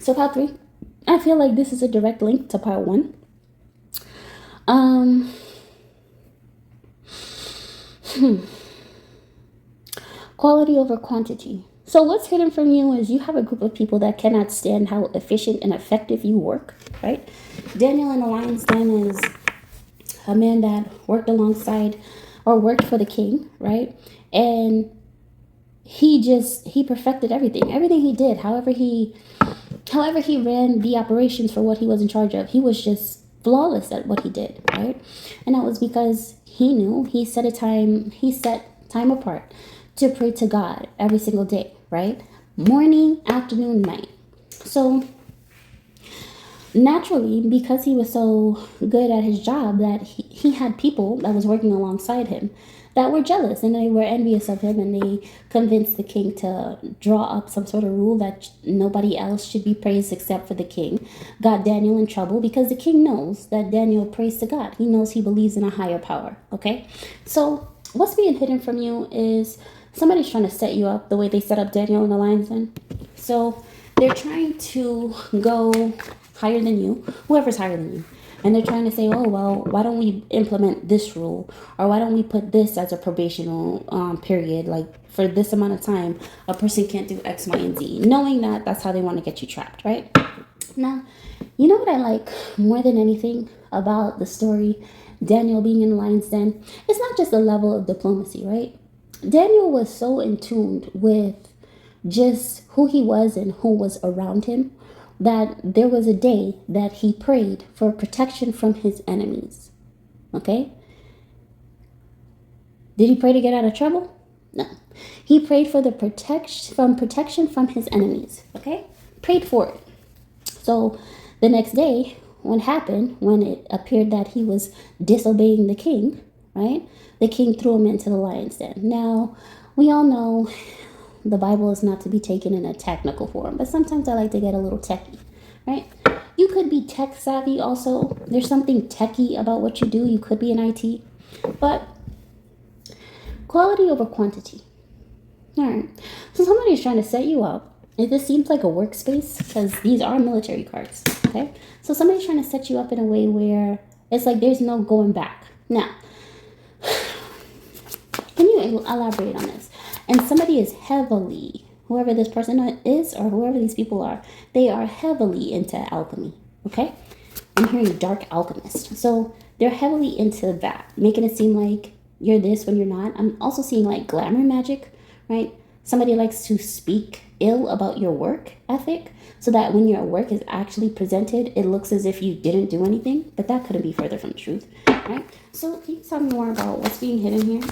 So, part 3. I feel like this is a direct link to part 1. Quality over quantity. So what's hidden from you is you have a group of people that cannot stand how efficient and effective you work, right? Daniel in the lion's den is a man that worked alongside or worked for the king, right? And he perfected everything. Everything he did, however he ran the operations for what he was in charge of, he was just flawless at what he did, right? And that was because he set time apart to pray to God every single day, right? Morning, afternoon, night. So naturally, because he was so good at his job, that he had people that was working alongside him that were jealous and they were envious of him, and they convinced the king to draw up some sort of rule that nobody else should be praised except for the king. Got Daniel in trouble because the king knows that Daniel prays to God. He knows he believes in a higher power, okay? So what's being hidden from you is somebody's trying to set you up the way they set up Daniel in the lion's den. So they're trying to go higher than you, whoever's higher than you. And they're trying to say, oh, well, why don't we implement this rule? Or why don't we put this as a probational period? Like, for this amount of time, a person can't do X, Y, and Z. Knowing that that's how they want to get you trapped, right? Now, you know what I like more than anything about the story, Daniel being in the lion's den? It's not just the level of diplomacy, right? Daniel was so in tune with just who he was and who was around him that there was a day that he prayed for protection from his enemies. Okay? Did he pray to get out of trouble? No. He prayed for the protection from his enemies. Okay? Prayed for it. So the next day, what happened when it appeared that he was disobeying the king, right? The king threw him into the lion's den. Now, we all know the Bible is not to be taken in a technical form, but sometimes I like to get a little techie, right? You could be tech savvy also. There's something techie about what you do. You could be in IT, but quality over quantity. All right. So somebody's trying to set you up. This seems like a workspace because these are military cards. Okay. So somebody's trying to set you up in a way where it's like there's no going back. Now, can you elaborate on this? And somebody is heavily, whoever this person is or whoever these people are, they are heavily into alchemy. Okay. I'm hearing dark alchemist. So they're heavily into that, making it seem like you're this when you're not. I'm also seeing like glamour magic, right? Somebody likes to speak ill about your work ethic so that when your work is actually presented, it looks as if you didn't do anything, but that couldn't be further from the truth, right? So can you tell me more about what's being hidden here?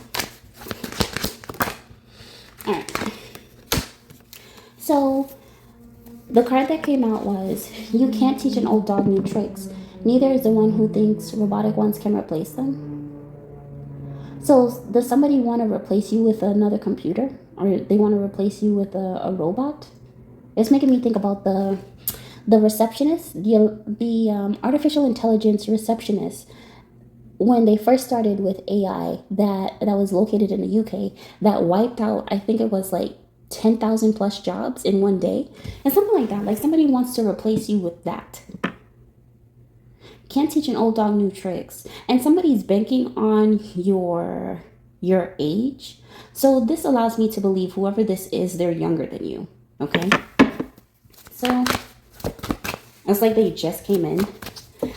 All right. So the card that came out was, you can't teach an old dog new tricks. Neither is the one who thinks robotic ones can replace them. So does somebody want to replace you with another computer? Or they want to replace you with a robot? It's making me think about the receptionist, the artificial intelligence receptionist. When they first started with AI that was located in the UK, that wiped out, I think it was like 10,000 plus jobs in one day. And something like that. Like somebody wants to replace you with that. Can't teach an old dog new tricks. And somebody's banking on your age. So this allows me to believe whoever this is, they're younger than you. Okay? So it's like they just came in.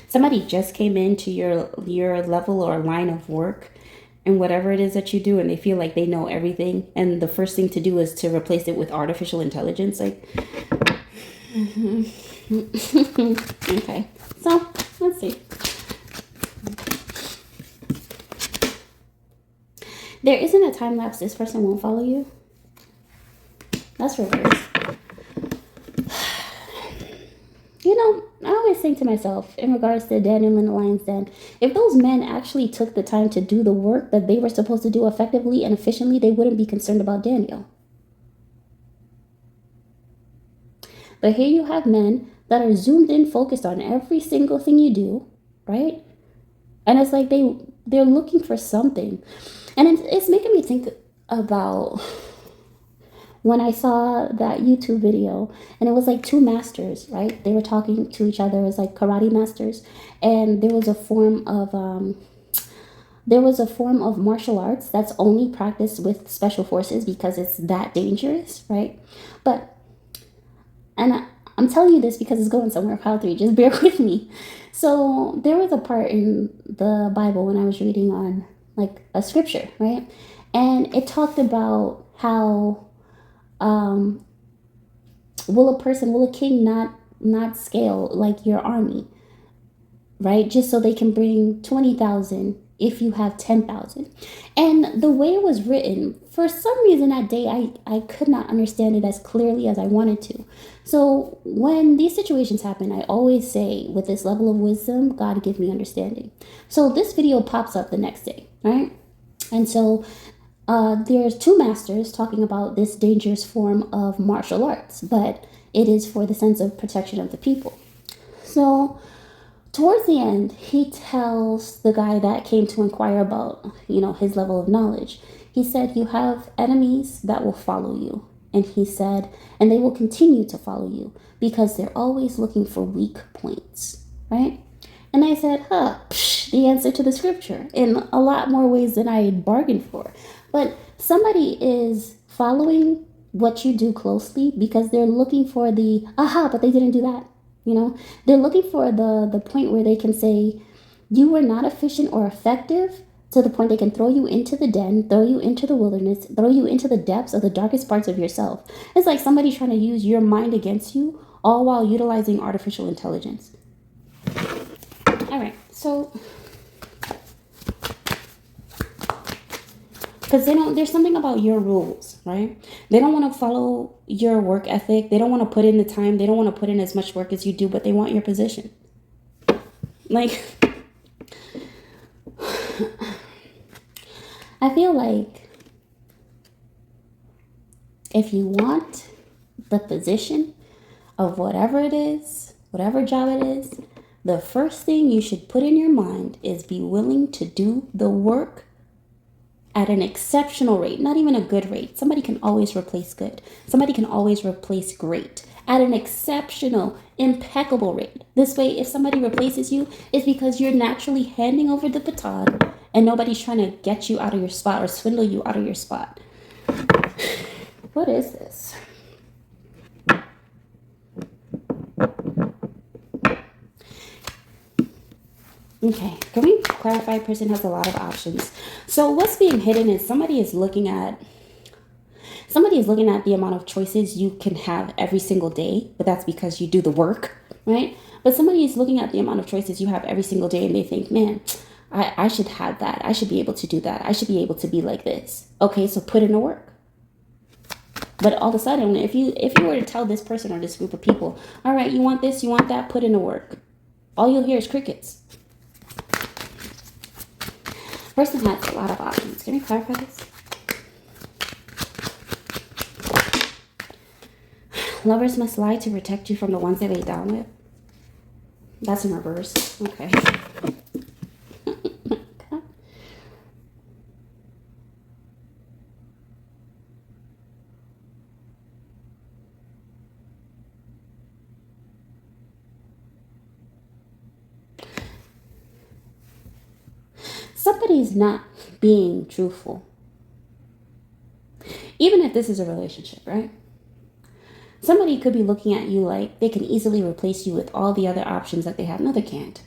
Somebody just came into your level or line of work and whatever it is that you do, and they feel like they know everything, and the first thing to do is to replace it with artificial intelligence. Like, okay. So let's see. There isn't a time lapse. This person won't follow you. That's reverse. You know, I always think to myself, in regards to Daniel in the lion's den, if those men actually took the time to do the work that they were supposed to do effectively and efficiently, they wouldn't be concerned about Daniel. But here you have men that are zoomed in, focused on every single thing you do, right? And it's like they're looking for something. And it's making me think about when I saw that YouTube video, and it was like two masters, right? They were talking to each other as like karate masters, and there was a form of martial arts that's only practiced with special forces because it's that dangerous, right? But I'm telling you this because it's going somewhere, pile 3. Just bear with me. So there was a part in the Bible when I was reading on like a scripture, right? And it talked about how will a king not scale like your army, right? Just so they can bring 20,000 if you have 10,000. And the way it was written, for some reason that day, I could not understand it as clearly as I wanted to. So when these situations happen, I always say, with this level of wisdom, God give me understanding. So this video pops up the next day, right? And so there's two masters talking about this dangerous form of martial arts, but it is for the sense of protection of the people. So towards the end, he tells the guy that came to inquire about, his level of knowledge. He said, you have enemies that will follow you. And he said, and they will continue to follow you because they're always looking for weak points, right? And I said, the answer to the scripture in a lot more ways than I had bargained for. But somebody is following what you do closely because they're looking for the, but they didn't do that. They're looking for the point where they can say, you were not efficient or effective to the point they can throw you into the den, throw you into the wilderness, throw you into the depths of the darkest parts of yourself. It's like somebody trying to use your mind against you, all while utilizing artificial intelligence. All right, so Because there's something about your rules, right? They don't want to follow your work ethic. They don't want to put in the time. They don't want to put in as much work as you do, but they want your position. Like, I feel like if you want the position of whatever it is, whatever job it is, the first thing you should put in your mind is be willing to do the work at an exceptional rate, not even a good rate. Somebody can always replace good. Somebody can always replace great at an exceptional, impeccable rate. This way, if somebody replaces you, it's because you're naturally handing over the baton and nobody's trying to get you out of your spot or swindle you out of your spot. What is this? Okay, can we clarify? Person has a lot of options. So what's being hidden is somebody is looking at the amount of choices you can have every single day, but that's because you do the work, right? But somebody is looking at the amount of choices you have every single day and they think, man, I should have that. I should be able to do that. I should be able to be like this. Okay, so put in the work. But all of a sudden, if you were to tell this person or this group of people, all right, you want this, you want that, put in the work, all you'll hear is crickets. Person has a lot of options. Can we clarify this? Lovers must lie to protect you from the ones they lay down with. That's in reverse. Okay. Somebody's not being truthful. Even if this is a relationship, right? Somebody could be looking at you like they can easily replace you with all the other options that they have. No, they can't.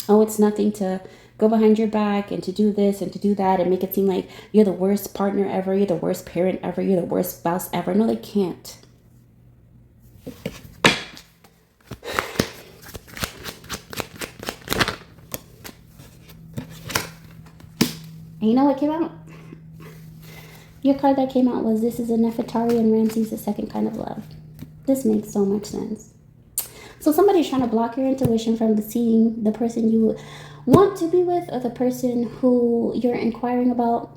Oh, it's nothing to go behind your back and to do this and to do that and make it seem like you're the worst partner ever, you're the worst parent ever, you're the worst spouse ever. No, they can't. And you know what came out? Your card that came out was This is a Nefertari and Ramses the Second Kind of Love. This makes so much sense. So somebody's trying to block your intuition from seeing the person you want to be with or the person who you're inquiring about.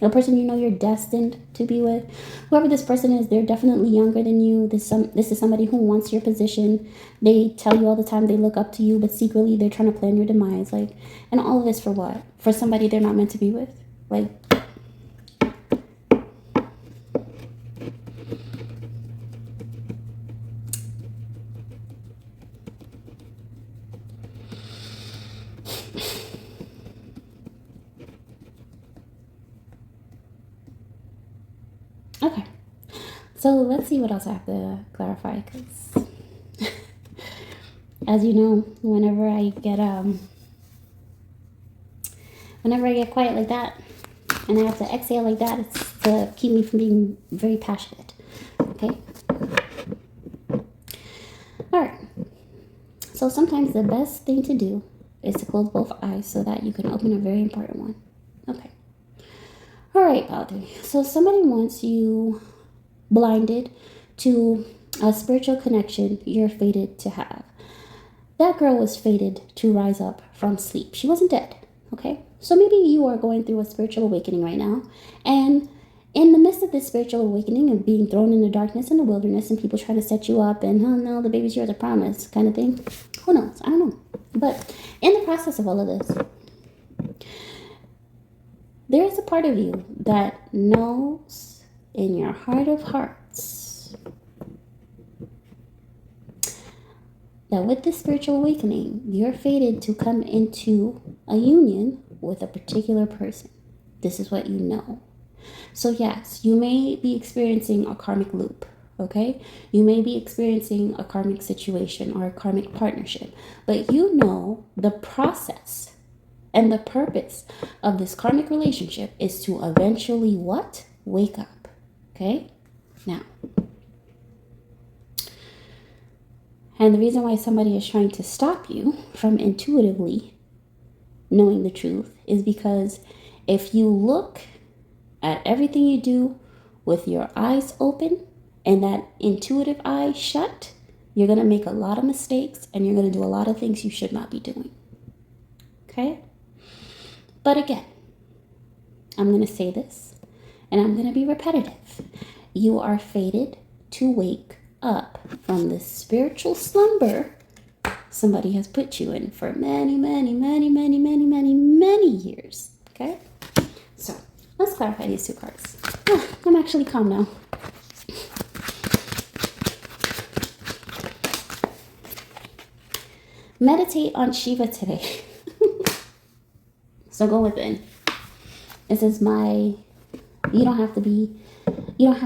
The person you know you're destined to be with. Whoever this person is, they're definitely younger than you. This is somebody who wants your position. They tell you all the time they look up to you, but secretly they're trying to plan your demise. Like, and all of this for what? For somebody they're not meant to be with? Like, okay. So let's see what else I have to clarify, because as you know, whenever I get quiet like that and I have to exhale like that, it's to keep me from being very passionate. Okay? Alright. So sometimes the best thing to do is to close both eyes so that you can open a very important one. Okay. Alright, Baldur. So somebody wants you blinded to a spiritual connection you're fated to have. That girl was fated to rise up from sleep. She wasn't dead, okay? So maybe you are going through a spiritual awakening right now, and in the midst of this spiritual awakening and being thrown in the darkness in the wilderness and people trying to set you up and, oh no, the baby's yours, I promise, kind of thing. Who knows? I don't know. But in the process of all of this, there is a part of you that knows in your heart of hearts that with this spiritual awakening, you're fated to come into a union with a particular person. This is what you know. So yes, you may be experiencing a karmic loop, okay? You may be experiencing a karmic situation or a karmic partnership, but you know the process and the purpose of this karmic relationship is to eventually what? Wake up, okay? Now, and the reason why somebody is trying to stop you from intuitively knowing the truth is because if you look at everything you do with your eyes open and that intuitive eye shut, you're going to make a lot of mistakes and you're going to do a lot of things you should not be doing. Okay? But again, I'm going to say this and I'm going to be repetitive. You are fated to wake up from this spiritual slumber somebody has put you in for many, many, many, many, many, many, many years. Okay? So let's clarify these two cards. I'm actually calm now. Meditate on Shiva today. So go within. This is you don't have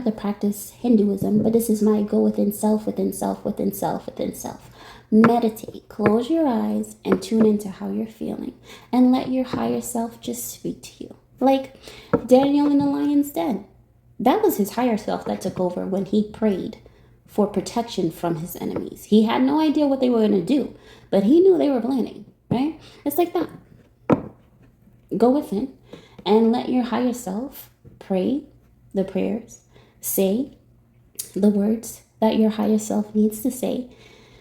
to practice Hinduism, but this is my go within self, within self, within self, within self. Meditate, close your eyes, and tune into how you're feeling. And let your higher self just speak to you. Like Daniel in the lion's den. That was his higher self that took over when he prayed for protection from his enemies. He had no idea what they were going to do, but he knew they were planning, right? It's like that. Go within and let your higher self pray the prayers, say the words that your higher self needs to say,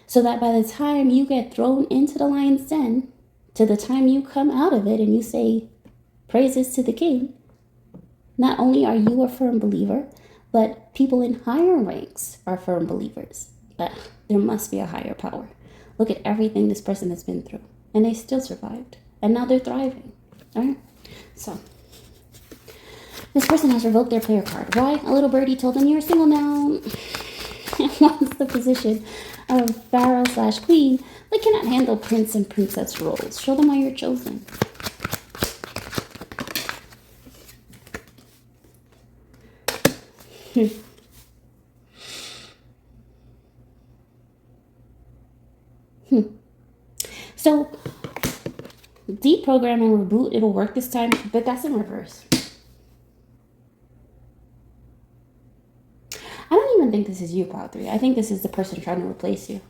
so that by the time you get thrown into the lion's den, to the time you come out of it and you say praises to the king, not only are you a firm believer, but people in higher ranks are firm believers. But there must be a higher power. Look at everything this person has been through, and they still survived, and now they're thriving. All right? So this person has revoked their player card. Why? A little birdie told them you're single now. And wants the position of pharaoh/queen. They cannot handle prince and princess roles. Show them why you're chosen. So deprogram and reboot, it'll work this time, but that's in reverse. I don't even think this is you, Pile 3. I think this is the person trying to replace you.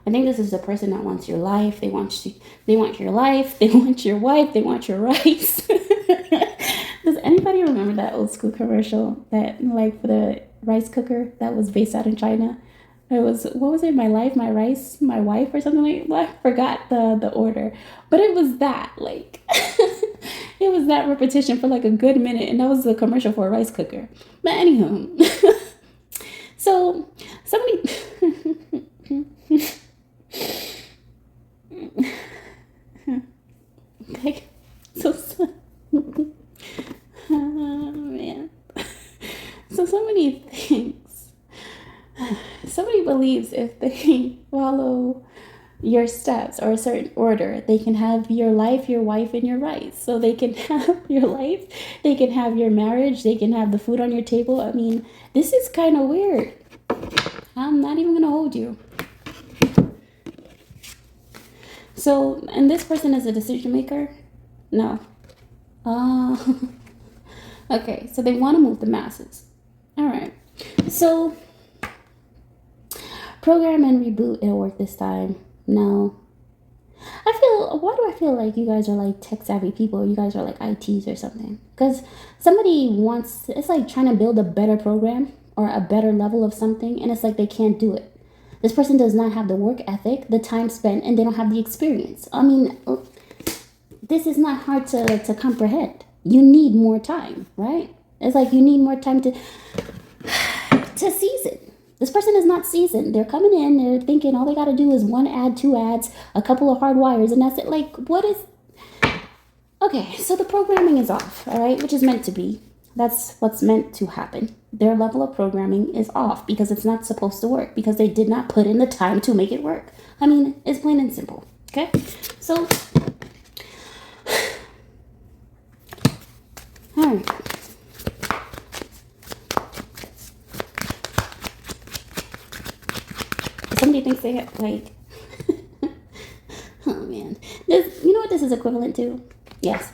I think this is the person that wants your life. They want your life. They want your wife. They want your rice. Does anybody remember that old school commercial that, like, for the rice cooker that was based out in China? It was, what was it? My life, my rice, my wife, or something like that. Well, I forgot the order, but it was that, like, it was that repetition for like a good minute, and that was the commercial for a rice cooker. But anywho, so somebody. Okay, so oh man, so many things. Somebody believes if they follow your steps or a certain order, they can have your life, your wife, and your rights. So they can have your life, they can have your marriage, they can have the food on your table. I mean, this is kind of weird. I'm not even gonna hold you. So, and this person is a decision maker? No. Okay, so they want to move the masses. All right. So, program and reboot, it'll work this time. No. Why do I feel like you guys are like tech savvy people? You guys are like ITs or something. Because somebody wants, it's like trying to build a better program or a better level of something, and it's like they can't do it. This person does not have the work ethic, the time spent, and they don't have the experience. I mean, this is not hard to comprehend. You need more time, right? It's like you need more time to season. This person is not seasoned. They're coming in, they're thinking all they got to do is 1 ad, 2 ads, a couple of hard wires, and that's it. Like, what is... Okay, so the programming is off, all right, which is meant to be. That's what's meant to happen. Their level of programming is off because it's not supposed to work, because they did not put in the time to make it work. I mean, it's plain and simple, okay? So, all right. Somebody thinks they have, like, oh man. You know what this is equivalent to? Yes.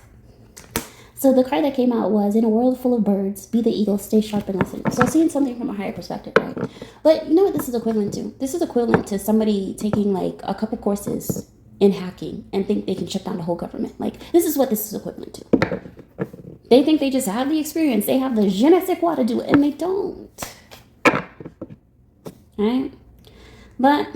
So the card that came out was, in a world full of birds, be the eagle, stay sharp and listen. So seeing something from a higher perspective, right? But you know what this is equivalent to? This is equivalent to somebody taking like a couple courses in hacking and think they can shut down the whole government. Like, this is what this is equivalent to. They think they just have the experience. They have the je ne sais quoi to do it, and they don't. Right? But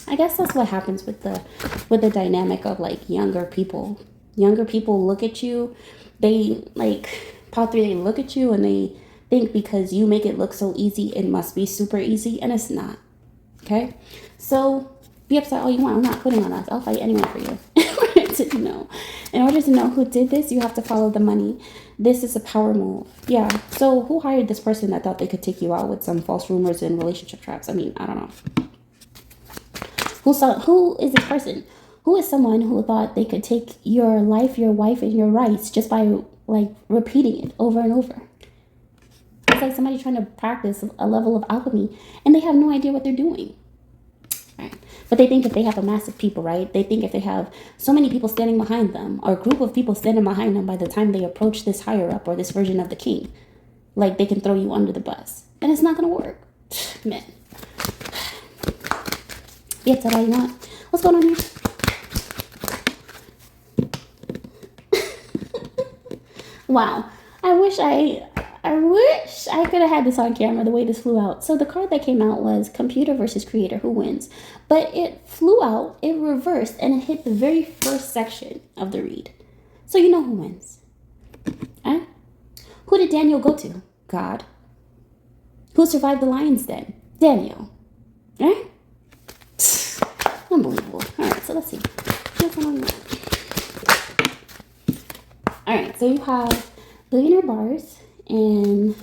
I guess that's what happens with the dynamic of like younger people. Younger people look at you, they like part 3, they look at you and they think because you make it look so easy, it must be super easy, and it's not. Okay? So be upset all you want. I'm not quitting on us. I'll fight anyone for you. In order to know who did this, you have to follow the money. This is a power move. Yeah. So who hired this person that thought they could take you out with some false rumors and relationship traps? I mean, I don't know. Who is this person? Who is someone who thought they could take your life, your wife, and your rights just by like repeating it over and over? It's like somebody trying to practice a level of alchemy and they have no idea what they're doing. Right? But they think if they have a massive people, right? They think if they have so many people standing behind them or a group of people standing behind them by the time they approach this higher up or this version of the king, like they can throw you under the bus. And it's not going to work. Man. Yeah, that's all you want. What's going on here? Wow. I wish I could have had this on camera the way this flew out. So the card that came out was computer versus creator. Who wins? But it flew out, it reversed, and it hit the very first section of the read. So you know who wins. Huh? Who did Daniel go to? God. Who survived the lion's den? Daniel. Right? Unbelievable. Alright, so let's see. Alright, so you have billionaire bars, and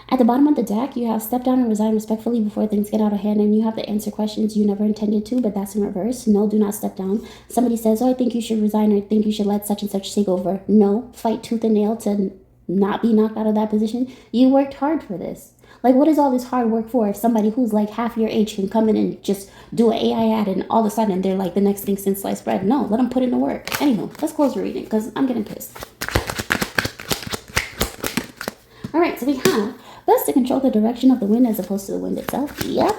at the bottom of the deck, you have step down and resign respectfully before things get out of hand, and you have to answer questions you never intended to, but that's in reverse. No, do not step down. Somebody says, oh, I think you should resign, or I think you should let such and such take over. No, fight tooth and nail to not be knocked out of that position. You worked hard for this. Like, what is all this hard work for if somebody who's like half your age can come in and just do an AI ad and all of a sudden they're like the next thing since sliced bread? No, let them put in the work. Anywho, let's close the reading because I'm getting pissed. All right, so we have best to control the direction of the wind as opposed to the wind itself. Yep.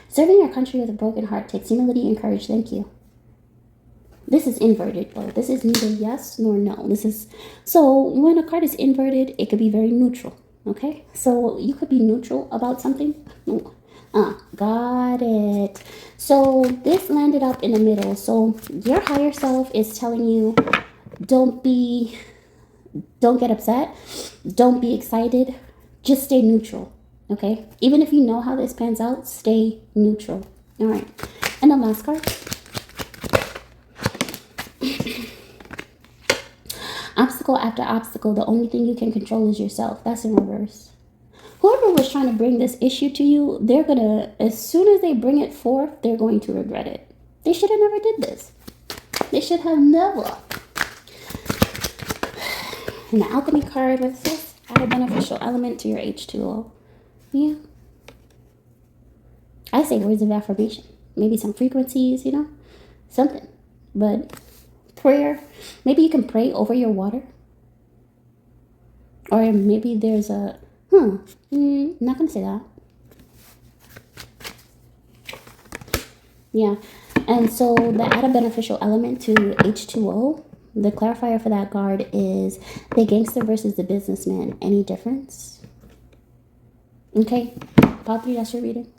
Serving your country with a broken heart takes humility and courage. Thank you. This is inverted, though. This is neither yes nor no. This is, so when a card is inverted, it could be very neutral, okay? So you could be neutral about something. Got it. So this landed up in the middle. So your higher self is telling you, don't get upset. Don't be excited. Just stay neutral, okay? Even if you know how this pans out, stay neutral. All right. And the last card. Obstacle after obstacle, the only thing you can control is yourself. That's in reverse. Whoever was trying to bring this issue to you, they're going to, as soon as they bring it forth, they're going to regret it. They should have never did this. They should have never. And the alchemy card, what's this? Add a beneficial element to your H2O. Yeah. I say words of affirmation. Maybe some frequencies, something. But prayer, maybe you can pray over your water. Or maybe there's a, not going to say that. Yeah. And so the add a beneficial element to H2O, the clarifier for that card is the gangster versus the businessman. Any difference? Okay. Part 3, that's your reading.